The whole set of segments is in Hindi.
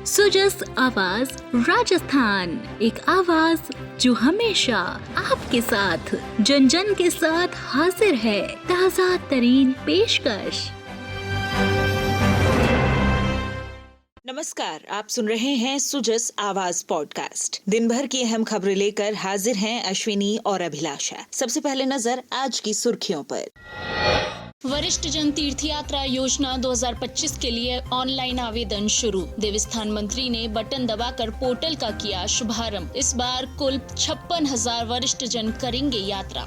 सुजस आवाज राजस्थान, एक आवाज जो हमेशा आपके साथ, जन जन के साथ हाजिर है। ताज़ा तरीन पेशकश। नमस्कार, आप सुन रहे हैं सुजस आवाज पॉडकास्ट। दिन भर की अहम खबरें लेकर हाजिर हैं अश्विनी और अभिलाषा। सबसे पहले नजर आज की सुर्खियों पर। वरिष्ठ जन तीर्थ यात्रा योजना 2025 के लिए ऑनलाइन आवेदन शुरू। देवस्थान मंत्री ने बटन दबाकर पोर्टल का किया शुभारंभ। इस बार कुल 56,000 वरिष्ठ जन करेंगे यात्रा।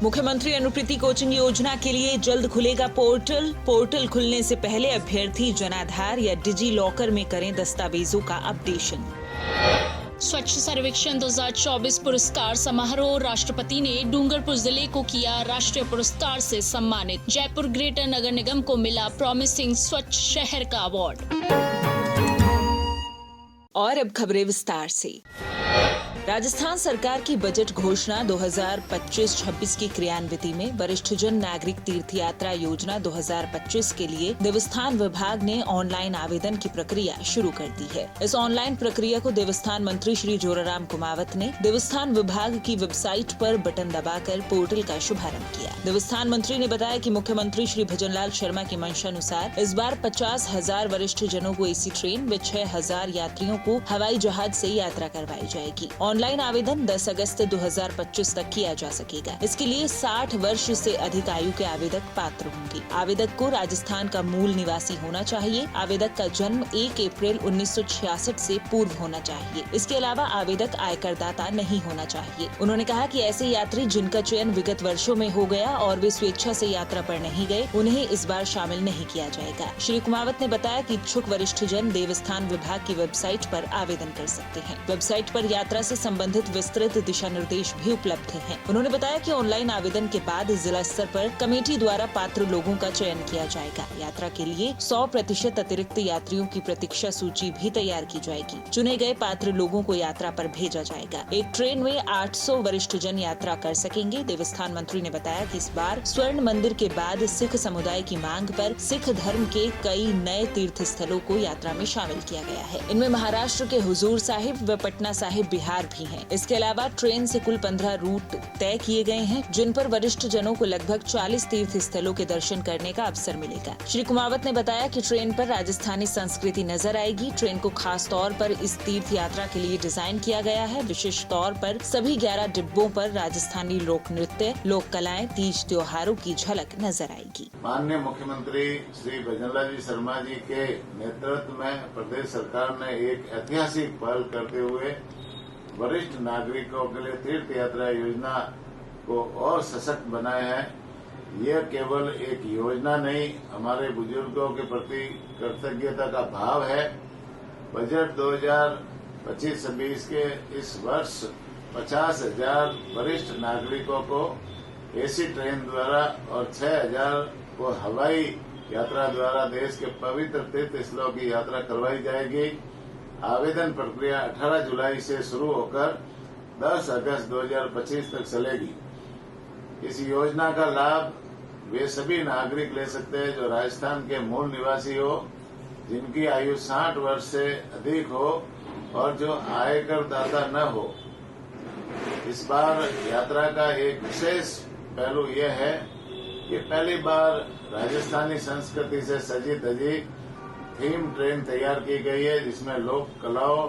मुख्यमंत्री अनुप्रीति कोचिंग योजना के लिए जल्द खुलेगा पोर्टल। पोर्टल खुलने से पहले अभ्यर्थी जनाधार या डिजी लॉकर में करें दस्तावेजों का अपडेशन। स्वच्छ सर्वेक्षण 2024 पुरस्कार समारोह। राष्ट्रपति ने डूंगरपुर जिले को किया राष्ट्रीय पुरस्कार से सम्मानित। जयपुर ग्रेटर नगर निगम को मिला प्रॉमिसिंग स्वच्छ शहर का अवार्ड। और अब खबरें विस्तार से। राजस्थान सरकार की बजट घोषणा 2025-26 की क्रियान्विति में वरिष्ठ जन नागरिक तीर्थ यात्रा योजना 2025 के लिए देवस्थान विभाग ने ऑनलाइन आवेदन की प्रक्रिया शुरू कर दी है। इस ऑनलाइन प्रक्रिया को देवस्थान मंत्री श्री जोराराम कुमावत ने देवस्थान विभाग की वेबसाइट पर बटन दबाकर पोर्टल का शुभारंभ किया। देवस्थान मंत्री ने बताया कि मुख्यमंत्री श्री भजनलाल शर्मा की मंशानुसार इस बार 50,000 वरिष्ठ जनों को एसी ट्रेन व 6,000 यात्रियों को हवाई जहाज से यात्रा करवाई जाएगी। ऑनलाइन आवेदन 10 अगस्त 2025 तक किया जा सकेगा। इसके लिए 60 वर्ष से अधिक आयु के आवेदक पात्र होंगे। आवेदक को राजस्थान का मूल निवासी होना चाहिए। आवेदक का जन्म 1 अप्रैल 1966 से पूर्व होना चाहिए। इसके अलावा आवेदक आयकर दाता नहीं होना चाहिए। उन्होंने कहा कि ऐसे यात्री जिनका चयन विगत वर्षों में हो गया और वे स्वेच्छा से यात्रा पर नहीं गए, उन्हें इस बार शामिल नहीं किया जाएगा। श्री कुमावत ने बताया कि इच्छुक वरिष्ठ जन देवस्थान विभाग की वेबसाइट पर आवेदन कर सकते हैं। वेबसाइट पर यात्रा से संबंधित विस्तृत दिशा निर्देश भी उपलब्ध हैं। उन्होंने बताया कि ऑनलाइन आवेदन के बाद जिला स्तर पर कमेटी द्वारा पात्र लोगों का चयन किया जाएगा। यात्रा के लिए 100% अतिरिक्त यात्रियों की प्रतीक्षा सूची भी तैयार की जाएगी। चुने गए पात्र लोगों को यात्रा पर भेजा जाएगा। एक ट्रेन में 800 वरिष्ठ जन यात्रा कर सकेंगे। देवस्थान मंत्री ने बताया कि इस बार स्वर्ण मंदिर के बाद सिख समुदाय की मांग पर सिख धर्म के कई नए तीर्थ स्थलों को यात्रा में शामिल किया गया है। इनमें महाराष्ट्र के हुजूर साहिब व पटना साहिब बिहार भी हैं। इसके अलावा ट्रेन से कुल 15 रूट तय किए गए हैं, जिन पर वरिष्ठ जनों को लगभग 40 तीर्थ स्थलों के दर्शन करने का अवसर मिलेगा। श्री कुमावत ने बताया कि ट्रेन पर राजस्थानी संस्कृति नजर आएगी। ट्रेन को खास तौर पर इस तीर्थ यात्रा के लिए डिजाइन किया गया है। विशेष तौर पर सभी 11 डिब्बों पर राजस्थानी लोक नृत्य, लोक कलाएं, तीज त्योहारों की झलक नजर आएगी। माननीय मुख्यमंत्री श्री भजनलाल जी शर्मा जी के नेतृत्व में प्रदेश सरकार ने एक ऐतिहासिक पहल करते हुए वरिष्ठ नागरिकों के लिए तीर्थ यात्रा योजना को और सशक्त बनाया है। यह केवल एक योजना नहीं, हमारे बुजुर्गों के प्रति कृतज्ञता का भाव है। बजट 2025-26 के इस वर्ष 50,000 वरिष्ठ नागरिकों को एसी ट्रेन द्वारा और 6,000 को हवाई यात्रा द्वारा देश के पवित्र तीर्थ स्थलों की यात्रा करवाई जाएगी। आवेदन प्रक्रिया 18 जुलाई से शुरू होकर 10 अगस्त 2025 तक चलेगी। इस योजना का लाभ वे सभी नागरिक ले सकते हैं जो राजस्थान के मूल निवासी हो, जिनकी आयु 60 वर्ष से अधिक हो और जो आयकर दाता न हो। इस बार यात्रा का एक विशेष पहलू यह है कि पहली बार राजस्थानी संस्कृति से सजी धजी थीम ट्रेन तैयार की गई है, जिसमें लोक कलाओं,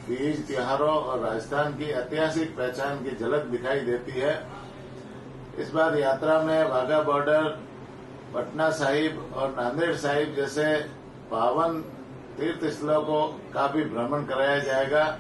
तीज त्योहारों और राजस्थान की ऐतिहासिक पहचान की झलक दिखाई देती है। इस बार यात्रा में वाघा बॉर्डर, पटना साहिब और नांदेड़ साहिब जैसे पावन तीर्थ स्थलों का भी भ्रमण कराया जाएगा।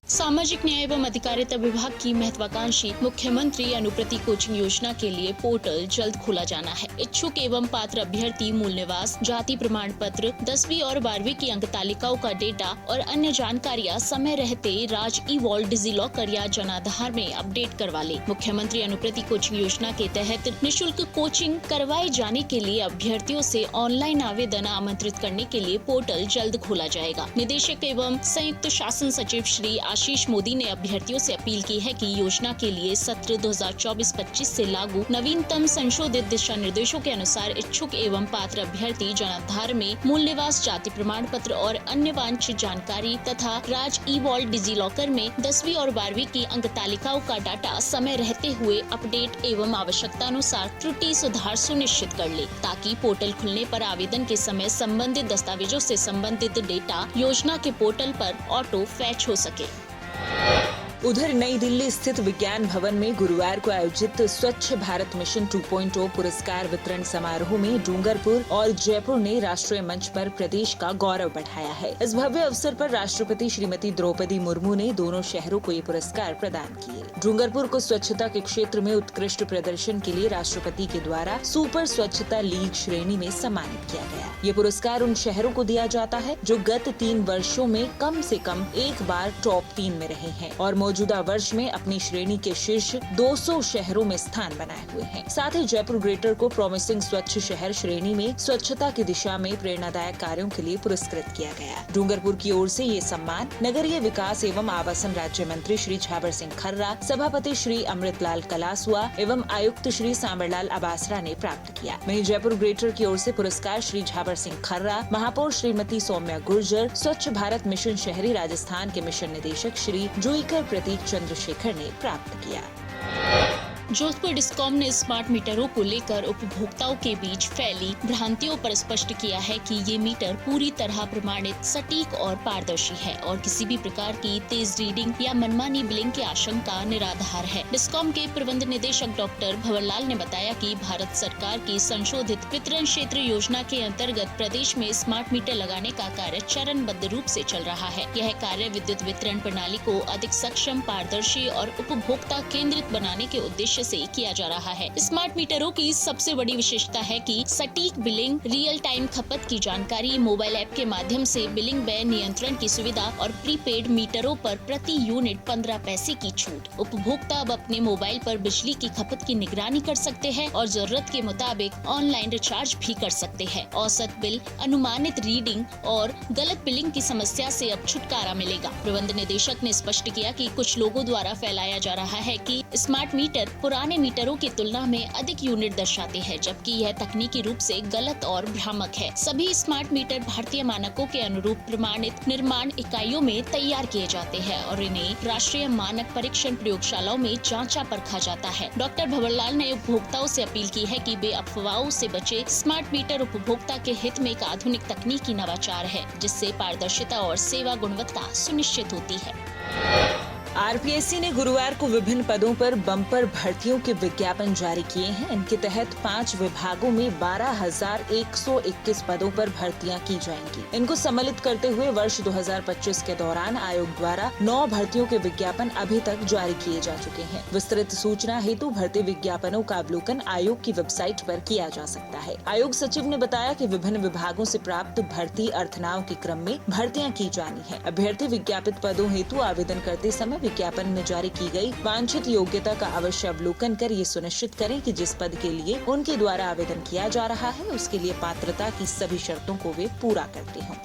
सामाजिक न्याय एवं अधिकारिता विभाग की महत्वाकांक्षी मुख्यमंत्री अनुप्रीति कोचिंग योजना के लिए पोर्टल जल्द खोला जाना है। इच्छुक एवं पात्र अभ्यर्थी मूल निवास, जाति प्रमाण पत्र, 10वीं और 12वीं की अंक तालिकाओं का डेटा और अन्य जानकारियां समय रहते राज ई-वॉल्ट, डिजी लॉकर या जनाधार में अपडेट करवा ले। मुख्यमंत्री अनुप्रीति कोचिंग योजना के तहत निःशुल्क कोचिंग करवाए जाने के लिए अभ्यर्थियों से ऑनलाइन आवेदन आमंत्रित करने के लिए पोर्टल जल्द खोला जाएगा। निदेशक एवं संयुक्त शासन सचिव श्री आशीष मोदी ने अभ्यर्थियों से अपील की है कि योजना के लिए सत्र 2024-25 से लागू नवीनतम संशोधित दिशा निर्देशों के अनुसार इच्छुक एवं पात्र अभ्यर्थी जनाधार में मूल निवास, जाति प्रमाण पत्र और अन्य वांछित जानकारी तथा राज ई-वॉल्ट डिजी लॉकर में 10वीं और 12वीं की अंक तालिकाओं का डाटा समय रहते हुए अपडेट एवं आवश्यकतानुसार त्रुटि सुधार सुनिश्चित कर ले, ताकि पोर्टल खुलने पर आवेदन के समय संबंधित दस्तावेजों से संबंधित डेटा योजना के पोर्टल पर ऑटो फैच हो सके। उधर नई दिल्ली स्थित विज्ञान भवन में गुरुवार को आयोजित स्वच्छ भारत मिशन 2.0 पुरस्कार वितरण समारोह में डूंगरपुर और जयपुर ने राष्ट्रीय मंच पर प्रदेश का गौरव बढ़ाया है। इस भव्य अवसर पर राष्ट्रपति श्रीमती द्रौपदी मुर्मू ने दोनों शहरों को ये पुरस्कार प्रदान किए। डूंगरपुर को स्वच्छता के क्षेत्र में उत्कृष्ट प्रदर्शन के लिए राष्ट्रपति के द्वारा सुपर स्वच्छता लीग श्रेणी में सम्मानित किया गया। ये पुरस्कार उन शहरों को दिया जाता है जो गत 3 वर्षों में कम से कम एक बार टॉप 3 में रहे हैं और मौजूदा वर्ष में अपनी श्रेणी के शीर्ष 200 शहरों में स्थान बनाए हुए हैं। साथ ही जयपुर ग्रेटर को प्रॉमिसिंग स्वच्छ शहर श्रेणी में स्वच्छता की दिशा में प्रेरणादायक कार्यों के लिए पुरस्कृत किया गया। डूंगरपुर की ओर से ये सम्मान नगरीय विकास एवं आवासन राज्य मंत्री श्री झाबर सिंह खर्रा, सभापति श्री अमृतलाल कलासुआ एवं आयुक्त श्री सांबरलाल अबासरा ने प्राप्त किया। वहीं जयपुर ग्रेटर की ओर से पुरस्कार श्री झाबर सिंह खर्रा, महापौर श्रीमती सौम्या गुर्जर, स्वच्छ भारत मिशन शहरी राजस्थान के मिशन निदेशक श्री जुईकर प्रतीक चंद्रशेखर ने प्राप्त किया। जोधपुर डिस्कॉम ने स्मार्ट मीटरों को लेकर उपभोक्ताओं के बीच फैली भ्रांतियों पर स्पष्ट किया है कि ये मीटर पूरी तरह प्रमाणित, सटीक और पारदर्शी है और किसी भी प्रकार की तेज रीडिंग या मनमानी बिलिंग की आशंका निराधार है। डिस्कॉम के प्रबंध निदेशक डॉक्टर भंवरलाल ने बताया कि भारत सरकार की संशोधित वितरण क्षेत्र योजना के अंतर्गत प्रदेश में स्मार्ट मीटर लगाने का कार्य चरणबद्ध रूप से चल रहा है। यह कार्य विद्युत वितरण प्रणाली को अधिक सक्षम, पारदर्शी और उपभोक्ता केंद्रित बनाने के उद्देश्य से किया जा रहा है। स्मार्ट मीटरों की सबसे बड़ी विशेषता है कि सटीक बिलिंग, रियल टाइम खपत की जानकारी, मोबाइल ऐप के माध्यम से बिलिंग व्यय नियंत्रण की सुविधा और प्रीपेड मीटरों पर प्रति यूनिट 15 पैसे की छूट। उपभोक्ता अब अपने मोबाइल पर बिजली की खपत की निगरानी कर सकते हैं और जरूरत के मुताबिक ऑनलाइन रिचार्ज भी कर सकते हैं। औसत बिल, अनुमानित रीडिंग और गलत बिलिंग की समस्या से अब छुटकारा मिलेगा। प्रबंध निदेशक ने स्पष्ट किया कि कुछ लोगों द्वारा फैलाया जा रहा है कि स्मार्ट मीटर पुराने मीटरों की तुलना में अधिक यूनिट दर्शाते हैं, जबकि यह तकनीकी रूप से गलत और भ्रामक है। सभी स्मार्ट मीटर भारतीय मानकों के अनुरूप प्रमाणित निर्माण इकाइयों में तैयार किए जाते हैं और इन्हें राष्ट्रीय मानक परीक्षण प्रयोगशालाओं में जांचा परखा जाता है। डॉक्टर भंवरलाल ने उपभोक्ताओं से अपील की है कि वे अफवाहों से बचे। स्मार्ट मीटर उपभोक्ता के हित में एक आधुनिक तकनीकी नवाचार है, जिससे पारदर्शिता और सेवा गुणवत्ता सुनिश्चित होती है। आरपीएससी ने गुरुवार को विभिन्न पदों पर बम्पर भर्तियों के विज्ञापन जारी किए हैं। इनके तहत 5 विभागों में 12,121 पदों पर भर्तियां की जाएंगी। इनको सम्मिलित करते हुए वर्ष 2025 के दौरान आयोग द्वारा 9 भर्तियों के विज्ञापन अभी तक जारी किए जा चुके हैं। विस्तृत सूचना हेतु भर्ती विज्ञापनों का अवलोकन आयोग की वेबसाइट पर किया जा सकता है। आयोग सचिव ने बताया कि विभिन्न विभागों से प्राप्त भर्ती अर्थनाव के क्रम में भर्तियां की जानी है। अभ्यर्थी विज्ञापित पदों हेतु आवेदन करते समय विज्ञापन में जारी की गई वांछित योग्यता का अवश्य अवलोकन कर ये सुनिश्चित करें कि जिस पद के लिए उनके द्वारा आवेदन किया जा रहा है उसके लिए पात्रता की सभी शर्तों को वे पूरा करते हों।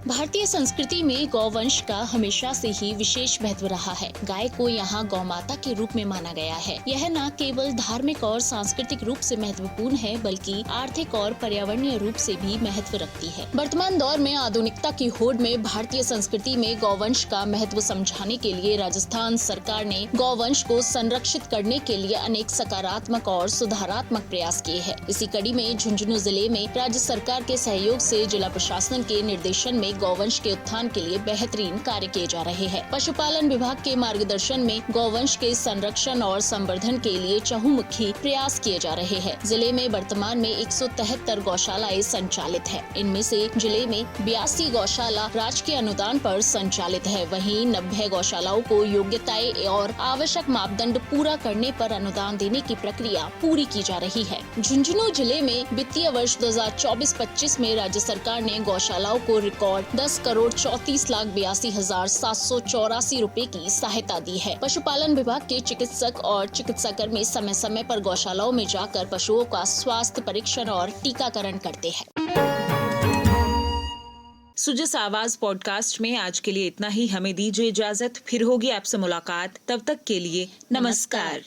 भारतीय संस्कृति में गौवंश का हमेशा से ही विशेष महत्व रहा है। गाय को यहाँ गौ माता के रूप में माना गया है। यह न केवल धार्मिक और सांस्कृतिक रूप से महत्वपूर्ण है, बल्कि आर्थिक और पर्यावरणीय रूप से भी महत्व रखती है। वर्तमान दौर में आधुनिकता की होड़ में भारतीय संस्कृति में गौवंश का महत्व समझाने के लिए राजस्थान सरकार ने गौवंश को संरक्षित करने के लिए अनेक सकारात्मक और सुधारात्मक प्रयास किए हैं। इसी कड़ी में झुंझुनू जिले में राज्य सरकार के सहयोग से जिला प्रशासन के निर्देशन में गौवंश के उत्थान के लिए बेहतरीन कार्य किए जा रहे हैं। पशुपालन विभाग के मार्गदर्शन में गौवंश के संरक्षण और संवर्धन के लिए चहुमुखी प्रयास किए जा रहे हैं। जिले में वर्तमान में 173 गौशालाएं संचालित है। इनमें से जिले में 82 गौशाला राजकीय अनुदान पर संचालित है। वहीं 90 गौशालाओं को योग्यताएं और आवश्यक मापदंड पूरा करने पर अनुदान देने की प्रक्रिया पूरी की जा रही है। झुंझुनू जिले में वित्तीय वर्ष 2024-25 में राज्य सरकार ने गौशालाओं को रिकॉर्ड 10,34,82,784 रुपए की सहायता दी है। पशुपालन विभाग के चिकित्सक और चिकित्साकर्मी समय समय पर गौशालाओं में जाकर पशुओं का स्वास्थ्य परीक्षण और टीकाकरण करते हैं। सुजस आवाज पॉडकास्ट में आज के लिए इतना ही। हमें दीजिए इजाजत, फिर होगी आपसे मुलाकात। तब तक के लिए नमस्कार।